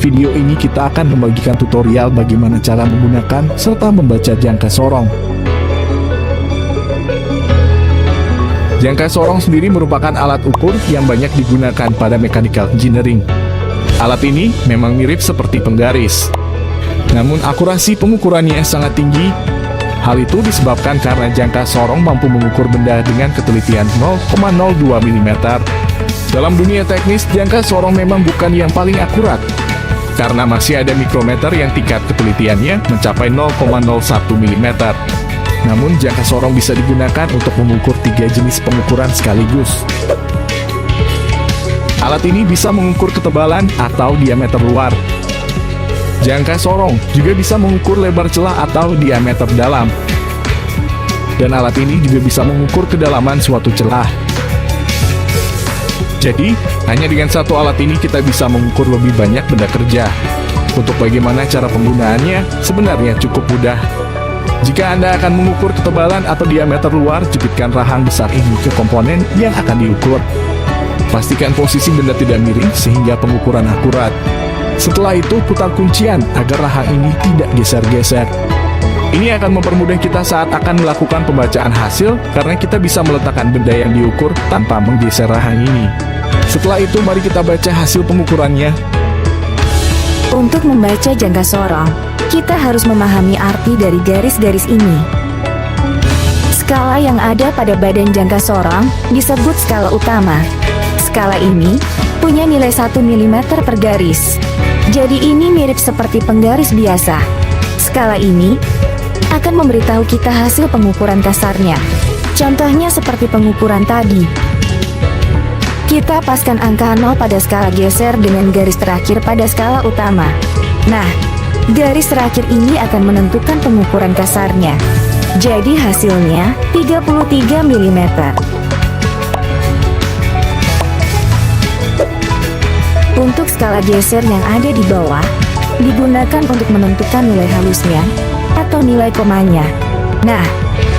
video ini kita akan membagikan tutorial bagaimana cara menggunakan serta membaca jangka sorong. Jangka sorong sendiri merupakan alat ukur yang banyak digunakan pada mechanical engineering. Alat ini memang mirip seperti penggaris, namun akurasi pengukurannya sangat tinggi. Hal itu disebabkan karena jangka sorong mampu mengukur benda dengan ketelitian 0,02 mm. Dalam dunia teknis, jangka sorong memang bukan yang paling akurat, karena masih ada mikrometer yang tingkat ketelitiannya mencapai 0,01 mm. Namun, jangka sorong bisa digunakan untuk mengukur 3 jenis pengukuran sekaligus. Alat ini bisa mengukur ketebalan atau diameter luar. Jangka sorong juga bisa mengukur lebar celah atau diameter dalam. Dan alat ini juga bisa mengukur kedalaman suatu celah. Jadi, hanya dengan satu alat ini kita bisa mengukur lebih banyak benda kerja. Untuk bagaimana cara penggunaannya, sebenarnya cukup mudah. Jika Anda akan mengukur ketebalan atau diameter luar, jepitkan rahang besar ini ke komponen yang akan diukur. Pastikan posisi benda tidak miring sehingga pengukuran akurat. Setelah itu, putar kuncian agar rahang ini tidak geser-geser. Ini akan mempermudah kita saat akan melakukan pembacaan hasil, karena kita bisa meletakkan benda yang diukur tanpa menggeser rahang ini. Setelah itu, mari kita baca hasil pengukurannya. Untuk membaca jangka sorong, kita harus memahami arti dari garis-garis ini. Skala yang ada pada badan jangka sorong disebut skala utama. Skala ini punya nilai 1 mm per garis. Jadi ini mirip seperti penggaris biasa. Skala ini akan memberitahu kita hasil pengukuran kasarnya. Contohnya seperti pengukuran tadi. Kita paskan angka 0 pada skala geser dengan garis terakhir pada skala utama. Nah, garis terakhir ini akan menentukan pengukuran kasarnya. Jadi hasilnya 33 mm. Untuk skala geser yang ada di bawah, digunakan untuk menentukan nilai halusnya atau nilai komanya. Nah,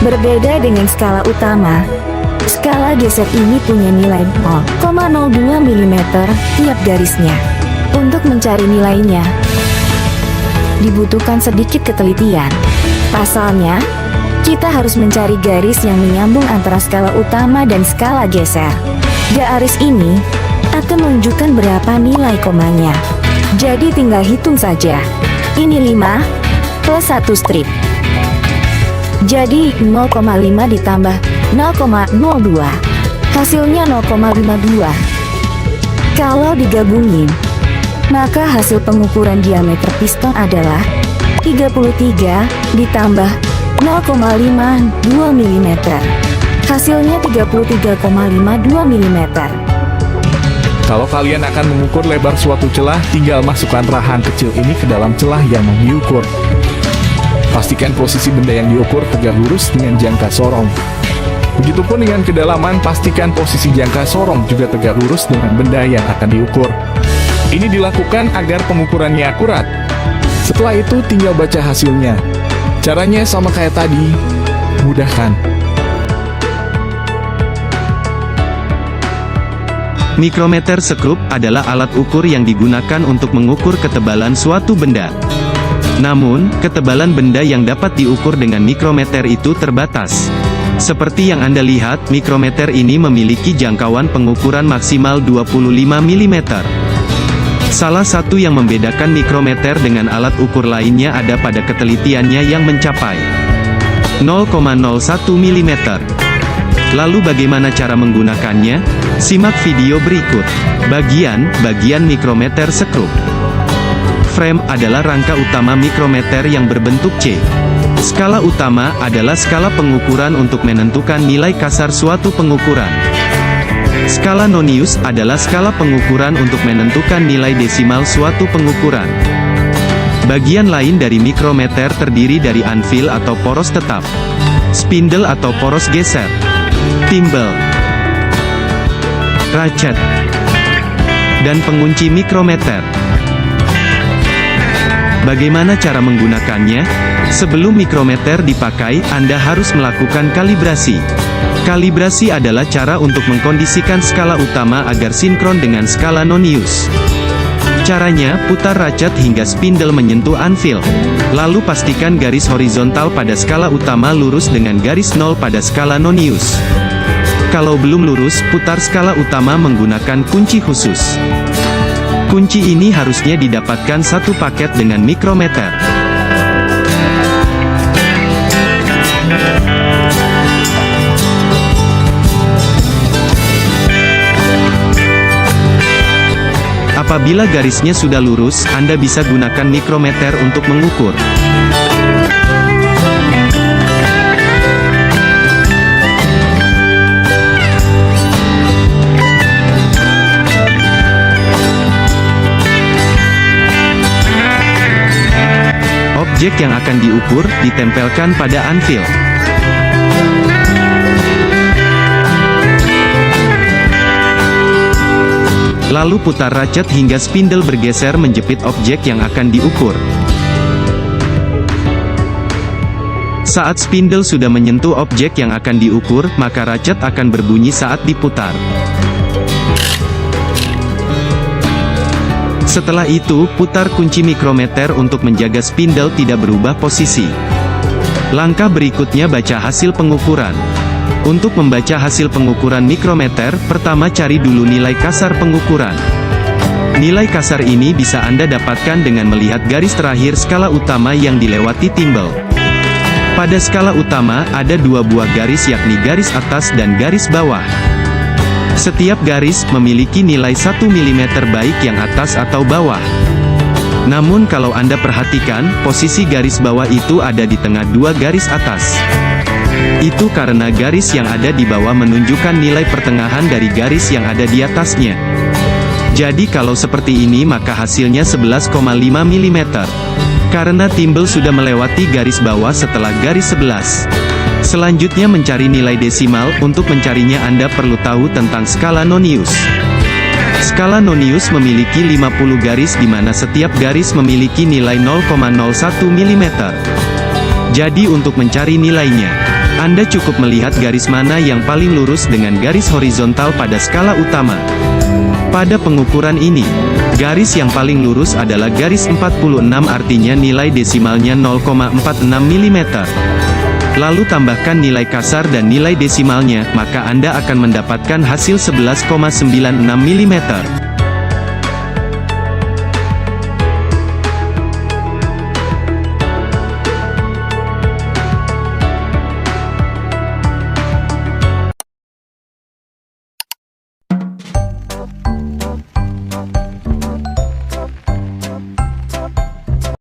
berbeda dengan skala utama, skala geser ini punya nilai 0,02 mm tiap garisnya. Untuk mencari nilainya, dibutuhkan sedikit ketelitian. Pasalnya, kita harus mencari garis yang menyambung antara skala utama dan skala geser. Garis ini akan menunjukkan berapa nilai komanya. Jadi tinggal hitung saja. Ini 5 plus 1 strip. Jadi 0,5 ditambah 0,02. Hasilnya 0,52. Kalau digabungin, maka hasil pengukuran diameter piston adalah 33 ditambah 0,52 mm. Hasilnya 33,52 mm. Kalau kalian akan mengukur lebar suatu celah, tinggal masukkan rahang kecil ini ke dalam celah yang mau diukur. Pastikan posisi benda yang diukur tegak lurus dengan jangka sorong. Begitupun dengan kedalaman, pastikan posisi jangka sorong juga tegak lurus dengan benda yang akan diukur. Ini dilakukan agar pengukurannya akurat. Setelah itu, tinggal baca hasilnya. Caranya sama kayak tadi, mudah kan? Mikrometer sekrup adalah alat ukur yang digunakan untuk mengukur ketebalan suatu benda. Namun, ketebalan benda yang dapat diukur dengan mikrometer itu terbatas. Seperti yang Anda lihat, mikrometer ini memiliki jangkauan pengukuran maksimal 25 mm. Salah satu yang membedakan mikrometer dengan alat ukur lainnya ada pada ketelitiannya yang mencapai 0,01 mm. Lalu bagaimana cara menggunakannya? Simak video berikut. Bagian mikrometer sekrup. Frame adalah rangka utama mikrometer yang berbentuk C. Skala utama adalah skala pengukuran untuk menentukan nilai kasar suatu pengukuran. Skala nonius adalah skala pengukuran untuk menentukan nilai desimal suatu pengukuran. Bagian lain dari mikrometer terdiri dari anvil atau poros tetap, spindle atau poros geser, timbel, ratchet, dan pengunci mikrometer. Bagaimana cara menggunakannya? Sebelum mikrometer dipakai, Anda harus melakukan kalibrasi. Kalibrasi adalah cara untuk mengkondisikan skala utama agar sinkron dengan skala nonius. Caranya, putar racet hingga spindle menyentuh anvil. Lalu pastikan garis horizontal pada skala utama lurus dengan garis 0 pada skala nonius. Kalau belum lurus, putar skala utama menggunakan kunci khusus. Kunci ini harusnya didapatkan satu paket dengan mikrometer. Apabila garisnya sudah lurus, Anda bisa gunakan mikrometer untuk mengukur. Objek yang akan diukur, ditempelkan pada anvil. Lalu putar racet hingga spindle bergeser menjepit objek yang akan diukur. Saat spindle sudah menyentuh objek yang akan diukur, maka racet akan berbunyi saat diputar. Setelah itu, putar kunci mikrometer untuk menjaga spindle tidak berubah posisi. Langkah berikutnya baca hasil pengukuran. Untuk membaca hasil pengukuran mikrometer, pertama cari dulu nilai kasar pengukuran. Nilai kasar ini bisa Anda dapatkan dengan melihat garis terakhir skala utama yang dilewati timbel. Pada skala utama, ada dua buah garis yakni garis atas dan garis bawah. Setiap garis memiliki nilai 1 mm baik yang atas atau bawah. Namun kalau Anda perhatikan, posisi garis bawah itu ada di tengah dua garis atas. Itu karena garis yang ada di bawah menunjukkan nilai pertengahan dari garis yang ada di atasnya. Jadi kalau seperti ini maka hasilnya 11,5 mm. Karena timbel sudah melewati garis bawah setelah garis 11. Selanjutnya mencari nilai desimal. Untuk mencarinya Anda perlu tahu tentang skala nonius. Skala nonius memiliki 50 garis di mana setiap garis memiliki nilai 0,01 mm. Jadi untuk mencari nilainya, Anda cukup melihat garis mana yang paling lurus dengan garis horizontal pada skala utama. Pada pengukuran ini, garis yang paling lurus adalah garis 46 artinya nilai desimalnya 0,46 mm. Lalu tambahkan nilai kasar dan nilai desimalnya, maka Anda akan mendapatkan hasil 11,96 mm.